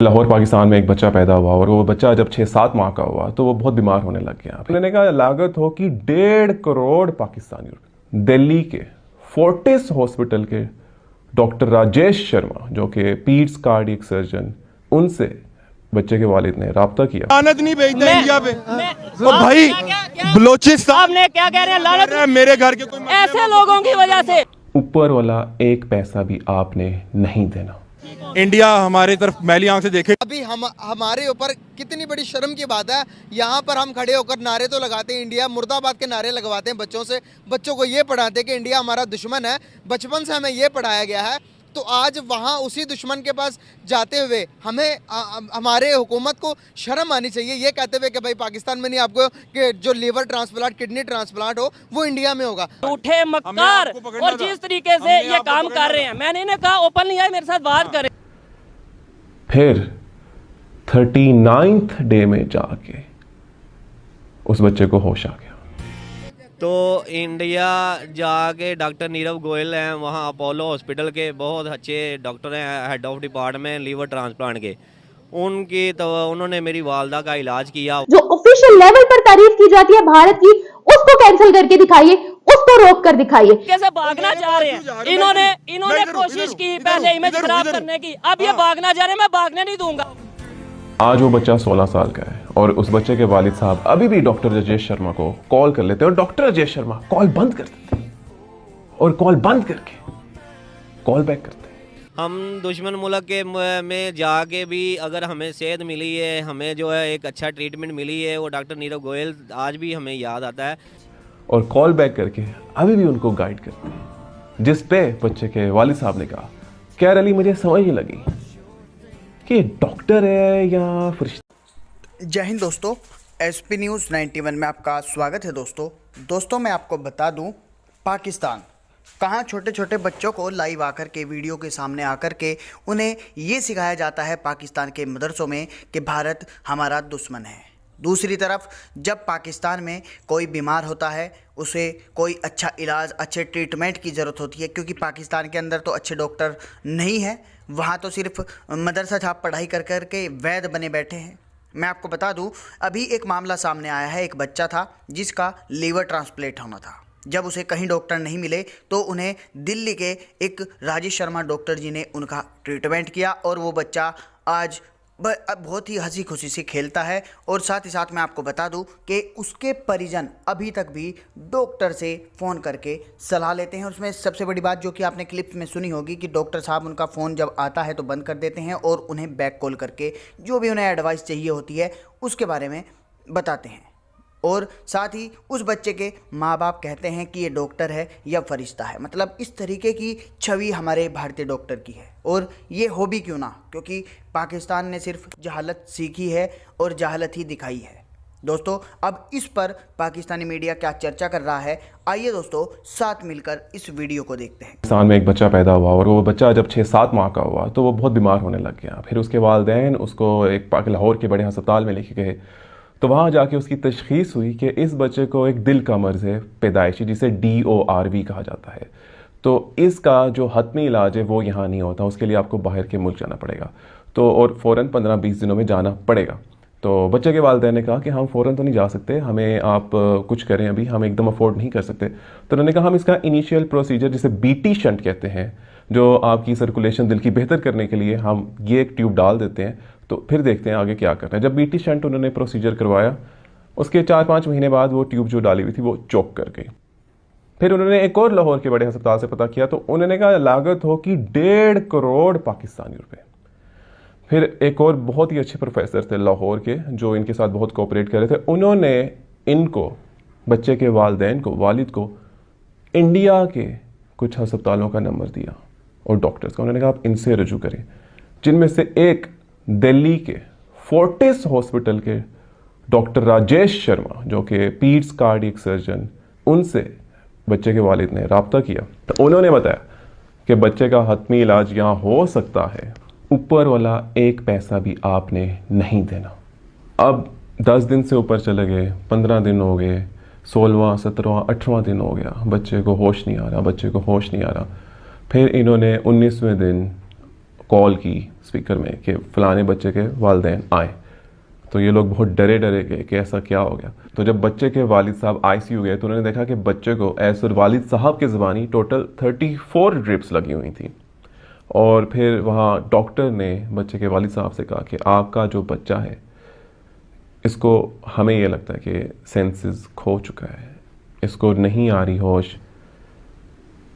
लाहौर पाकिस्तान में एक बच्चा पैदा हुआ और वो बच्चा जब 6-7 माह का हुआ तो वो बहुत बीमार होने लग गया। मैंने कहा लागत हो कि 1.5 करोड़ पाकिस्तानी रुपए। दिल्ली के फोर्टिस हॉस्पिटल के डॉक्टर राजेश शर्मा जो कि पीड्स कार्डियक सर्जन, उनसे बच्चे के वालिद ने राब्ता किया। लानत नहीं भेजते इंडिया पे तो भाई बलोचिस्तान आपने क्या कह रहे हैं? लानत मेरे घर के कोई ऐसे लोगों की वजह से ऊपर वाला एक पैसा भी आपने नहीं देना। इंडिया हमारे तरफ मैली आंख से देखे। अभी हमारे ऊपर कितनी बड़ी शर्म की बात है, यहाँ पर हम खड़े होकर नारे तो लगाते हैं, इंडिया मुर्दाबाद के नारे लगवाते हैं बच्चों से, बच्चों को ये पढ़ाते हैं कि इंडिया हमारा दुश्मन है। बचपन से हमें ये पढ़ाया गया है, तो आज वहाँ उसी दुश्मन के पास जाते हुए हमें हमारे हुकूमत को शर्म आनी चाहिए, ये कहते हुए कि भाई पाकिस्तान में नहीं, आपको कि जो लीवर ट्रांसप्लांट, किडनी ट्रांसप्लांट हो वो इंडिया में होगा। उठे मक्कार और जिस तरीके से ये काम कर रहे हैं, मैंने इन्हें कहा ओपन नहीं आए मेरे साथ बात करें। फिर 39th डे में जाके उस बच्चे को होश आ गया। तो इंडिया जाके डॉक्टर नीरव गोयल हैं, वहाँ अपोलो हॉस्पिटल के बहुत अच्छे डॉक्टर हैं, head of department liver transplant के, उनकी तो उन्होंने मेरी वालदा का इलाज किया। जो ऑफिशियल लेवल पर तारीफ की जाती है भारत की, उसको कैंसिल करके दिखाइए, उसको रोक कर दिखाइए। कैसे भागना चाह रहे हैं इन्होंने कोशिश की पहले इमेज खराब करने की, अब ये भागना चाह रहे हैं, मैं भागने नहीं दूंगा। आज वो बच्चा 16 साल का है और उस बच्चे के वालिद साहब अभी भी डॉक्टर राजेश शर्मा को कॉल कर लेते हैं और डॉक्टर राजेश शर्मा कॉल बंद कर देते हैं और कॉल बंद करके कॉल बैक करते हैं। हम दुश्मन मुल्क के में जाके भी अगर हमें सेहत मिली है, हमें जो है एक अच्छा ट्रीटमेंट मिली है, वो डॉक्टर नीरव गोयल आज भी हमें याद आता है और कॉल बैक करके अभी भी उनको गाइड करते हैं। जिस पे बच्चे के वालिद साहब ने कहा, खैर अली मुझे समझ नहीं लगी कि डॉक्टर है या फरिश्ता। जय हिंद दोस्तों, एसपी न्यूज़ 91 में आपका स्वागत है। दोस्तों मैं आपको बता दूं, पाकिस्तान कहाँ छोटे छोटे बच्चों को लाइव आकर के वीडियो के सामने आकर के उन्हें ये सिखाया जाता है पाकिस्तान के मदरसों में कि भारत हमारा दुश्मन है। दूसरी तरफ जब पाकिस्तान में कोई बीमार होता है, उसे कोई अच्छा इलाज, अच्छे ट्रीटमेंट की ज़रूरत होती है, क्योंकि पाकिस्तान के अंदर तो अच्छे डॉक्टर नहीं है, वहाँ तो सिर्फ मदरसा छाप पढ़ाई कर कर के वैद्य बने बैठे हैं। मैं आपको बता दूं, अभी एक मामला सामने आया है, एक बच्चा था जिसका लीवर ट्रांसप्लांट होना था। जब उसे कहीं डॉक्टर नहीं मिले तो उन्हें दिल्ली के एक राजेश शर्मा डॉक्टर जी ने उनका ट्रीटमेंट किया और वो बच्चा आज बहुत ही हंसी खुशी से खेलता है। और साथ ही साथ मैं आपको बता दूं कि उसके परिजन अभी तक भी डॉक्टर से फ़ोन करके सलाह लेते हैं। और उसमें सबसे बड़ी बात जो कि आपने क्लिप में सुनी होगी कि डॉक्टर साहब उनका फ़ोन जब आता है तो बंद कर देते हैं और उन्हें बैक कॉल करके जो भी उन्हें एडवाइस चाहिए होती है उसके बारे में बताते हैं। और साथ ही उस बच्चे के माँ बाप कहते हैं कि ये डॉक्टर है या फरिश्ता है। मतलब इस तरीके की छवि हमारे भारतीय डॉक्टर की है। और ये हो भी क्यों ना, क्योंकि पाकिस्तान ने सिर्फ जहालत सीखी है और जहालत ही दिखाई है। दोस्तों अब इस पर पाकिस्तानी मीडिया क्या चर्चा कर रहा है, आइए दोस्तों साथ मिलकर इस वीडियो को देखते हैं। पाकिस्तान में एक बच्चा पैदा हुआ और वो बच्चा जब 6-7 माह का हुआ तो वो बहुत बीमार होने लग गया। फिर उसके वालिदैन उसको एक लाहौर के बड़े अस्पताल में लेके गए, तो वहाँ जाके उसकी तशखीस हुई कि इस बच्चे को एक दिल का मर्ज़ है पैदाइशी, जिसे DORV कहा जाता है। तो इसका जो हतमी इलाज है वो यहाँ नहीं होता, उसके लिए आपको बाहर के मुल्क जाना पड़ेगा। तो और फ़ौरन 15-20 दिनों में जाना पड़ेगा। तो बच्चे के वालिदैन ने कहा कि हम फ़ौरन तो नहीं जा सकते, हमें आप कुछ करें, अभी हम एकदम अफोर्ड नहीं कर सकते। तो उन्होंने कहा हम इसका इनिशियल प्रोसीजर, जिसे BT शंट कहते हैं, जो आपकी सर्कुलेशन दिल की बेहतर करने के लिए हम ये एक ट्यूब डाल देते हैं, तो फिर देखते हैं आगे क्या करना है। जब BT शंट उन्होंने प्रोसीजर करवाया, उसके 4-5 महीने बाद वो ट्यूब जो डाली हुई थी वो चोक कर गई। फिर उन्होंने एक और लाहौर के बड़े अस्पताल से पता किया, तो उन्होंने कहा लागत हो कि 1.5 करोड़ पाकिस्तानी रुपए। फिर एक और बहुत ही अच्छे प्रोफेसर थे लाहौर के जो इनके साथ बहुत कोऑपरेट कर रहे थे, उन्होंने इनको, बच्चे के वालिदैन को, वालिद को इंडिया के कुछ अस्पतालों का नंबर दिया और डॉक्टर्स का। उन्होंने कहा आप इनसे रजू करें, जिनमें से एक दिल्ली के फोर्टिस हॉस्पिटल के डॉक्टर राजेश शर्मा जो कि पीड्स कार्डियक सर्जन, उनसे बच्चे के वालिद ने राब्ता किया। तो उन्होंने बताया कि बच्चे का हतमी इलाज यहाँ हो सकता है, ऊपर वाला एक पैसा भी आपने नहीं देना। अब 10 दिन से ऊपर चले गए, 15 दिन हो गए, 16वां 17वां 18वां दिन हो गया, बच्चे को होश नहीं आ रहा। फिर इन्होंने 19वें दिन कॉल की स्पीकर में कि फ़लाने बच्चे के वालिदैन आए। तो ये लोग बहुत डरे गए कि ऐसा क्या हो गया। तो जब बच्चे के वालिद साहब आईसीयू गए तो उन्होंने देखा कि बच्चे को ऐसे वालिद साहब के ज़बानी टोटल 34 ड्रिप्स लगी हुई थी। और फिर वहाँ डॉक्टर ने बच्चे के वालिद साहब से कहा कि आपका जो बच्चा है इसको हमें ये लगता है कि सेंसेस खो चुका है, इसको नहीं आ रही होश।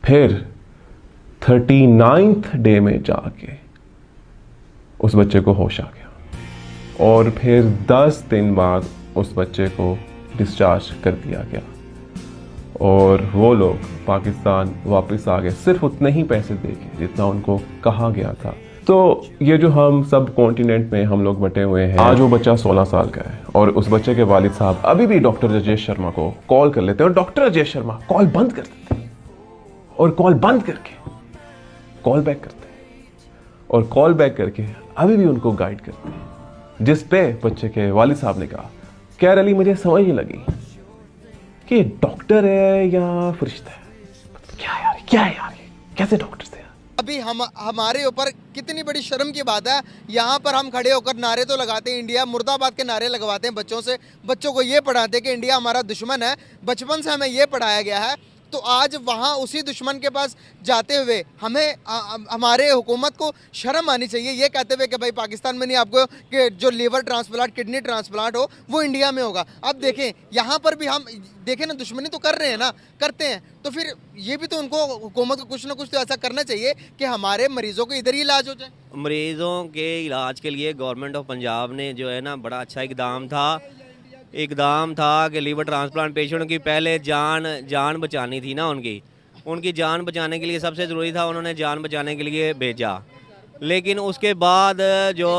फिर 39th डे में जाके उस बच्चे को होश आ गया और फिर 10 दिन बाद उस बच्चे को डिस्चार्ज कर दिया गया और वो लोग पाकिस्तान वापस आ गए सिर्फ उतने ही पैसे देके जितना उनको कहा गया था। तो ये जो हम सब कॉन्टिनेंट में हम लोग बटे हुए हैं, आज वो बच्चा 16 साल का है और उस बच्चे के वालिद साहब अभी भी डॉक्टर राजेश शर्मा को कॉल कर लेते हैं और डॉक्टर राजेश शर्मा कॉल बंद कर देते हैं और कॉल बंद करके कॉल बैक करते हैं और कॉल बैक करके अभी भी उनको गाइड करते हैं। जिस पे बच्चे के वालिद साहब ने कहा, कैर अली मुझे समझ नहीं लगी कि डॉक्टर है या फरिश्ता है, क्या है यार, कैसे डॉक्टर थे? अभी हमारे ऊपर कितनी बड़ी शर्म की बात है, यहाँ पर हम खड़े होकर नारे तो लगाते हैं, इंडिया मुर्दाबाद के नारे लगवाते हैं बच्चों से, बच्चों को ये पढ़ाते हैं कि इंडिया हमारा दुश्मन है, बचपन से हमें ये पढ़ाया गया है। तो आज वहाँ उसी दुश्मन के पास जाते हुए हमें हमारे हुकूमत को शर्म आनी चाहिए ये कहते हुए कि भाई पाकिस्तान में नहीं, आपको कि जो लीवर ट्रांसप्लांट किडनी ट्रांसप्लांट हो वो इंडिया में होगा। अब देखें यहाँ पर भी हम देखें ना, दुश्मनी तो कर रहे हैं ना, करते हैं, तो फिर ये भी तो उनको हुकूमत को कुछ ना कुछ तो ऐसा करना चाहिए कि हमारे मरीजों को इधर ही इलाज हो जाए। मरीजों के इलाज के लिए गवर्नमेंट ऑफ पंजाब ने जो है ना बड़ा अच्छा इकदाम था कि लीवर ट्रांसप्लांट पेशेंट की पहले जान बचानी थी ना, उनकी जान बचाने के लिए सबसे ज़रूरी था, उन्होंने जान बचाने के लिए भेजा। लेकिन उसके बाद जो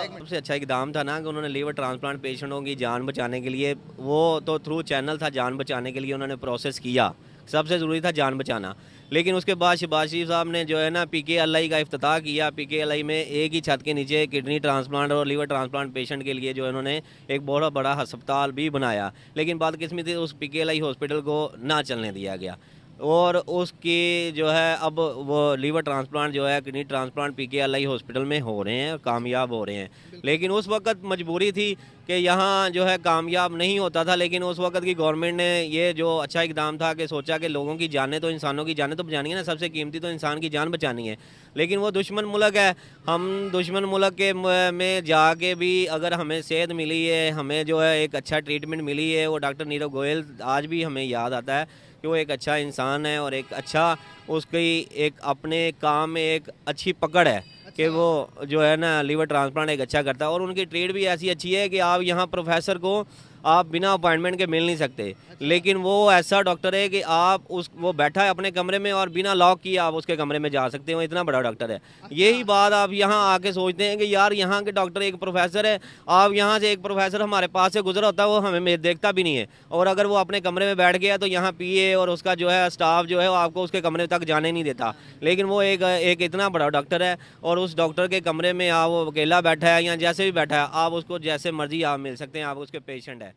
सबसे अच्छा इकदाम था ना कि उन्होंने लीवर ट्रांसप्लांट पेशेंटों की जान बचाने के लिए, वो तो थ्रू चैनल था जान बचाने के लिए उन्होंने प्रोसेस किया, सबसे ज़रूरी था जान बचाना। लेकिन उसके बाद शहबाज शरीफ साहब ने जो है ना PKLI का इफ्तिताह किया। PKLI में एक ही छत के नीचे किडनी ट्रांसप्लांट और लीवर ट्रांसप्लांट पेशेंट के लिए जो है उन्होंने एक बहुत बड़ा अस्पताल भी बनाया। लेकिन बदकिस्मती उस PKLI हॉस्पिटल को ना चलने दिया गया और उसकी जो है अब वो लीवर ट्रांसप्लांट जो है किडनी ट्रांसप्लांट PKLI हॉस्पिटल में हो रहे हैं, कामयाब हो रहे हैं। लेकिन उस वक्त मजबूरी थी कि यहाँ जो है कामयाब नहीं होता था। लेकिन उस वक्त की गवर्नमेंट ने ये जो अच्छा इकदाम था कि सोचा कि लोगों की जानें तो इंसानों की जानें तो बचानी है ना, सबसे कीमती तो इंसान की जान बचानी है। लेकिन वो दुश्मन मुल्क है, हम दुश्मन मुल्क के में जाके भी अगर हमें सेहत मिली है, हमें जो है एक अच्छा ट्रीटमेंट मिली है, वो डॉक्टर नीरव गोयल आज भी हमें याद आता है कि वो एक अच्छा इंसान है और एक अच्छा उसकी एक अपने काम में एक अच्छी पकड़ है कि वो जो है ना लीवर ट्रांसप्लांट एक अच्छा करता है। और उनकी ट्रेड भी ऐसी अच्छी है कि आप यहाँ प्रोफेसर को आप बिना अपॉइंटमेंट के मिल नहीं सकते, लेकिन वो ऐसा डॉक्टर है कि आप वो बैठा है अपने कमरे में और बिना लॉक किए आप उसके कमरे में जा सकते हो, इतना बड़ा डॉक्टर है। यही बात आप यहाँ आके सोचते हैं कि यार यहाँ के डॉक्टर एक प्रोफेसर है, आप यहाँ से एक प्रोफेसर हमारे पास से गुजरा होता है वो हमें देखता भी नहीं है, और अगर वो अपने कमरे में बैठ गया तो यहाँ PA और उसका जो है स्टाफ जो है वो आपको उसके कमरे तक जाने नहीं देता। लेकिन वो एक इतना बड़ा डॉक्टर है और उस डॉक्टर के कमरे में आप वो अकेला बैठा है या जैसे भी बैठा है, आप उसको जैसे मर्जी आप मिल सकते हैं, आप उसके पेशेंट है।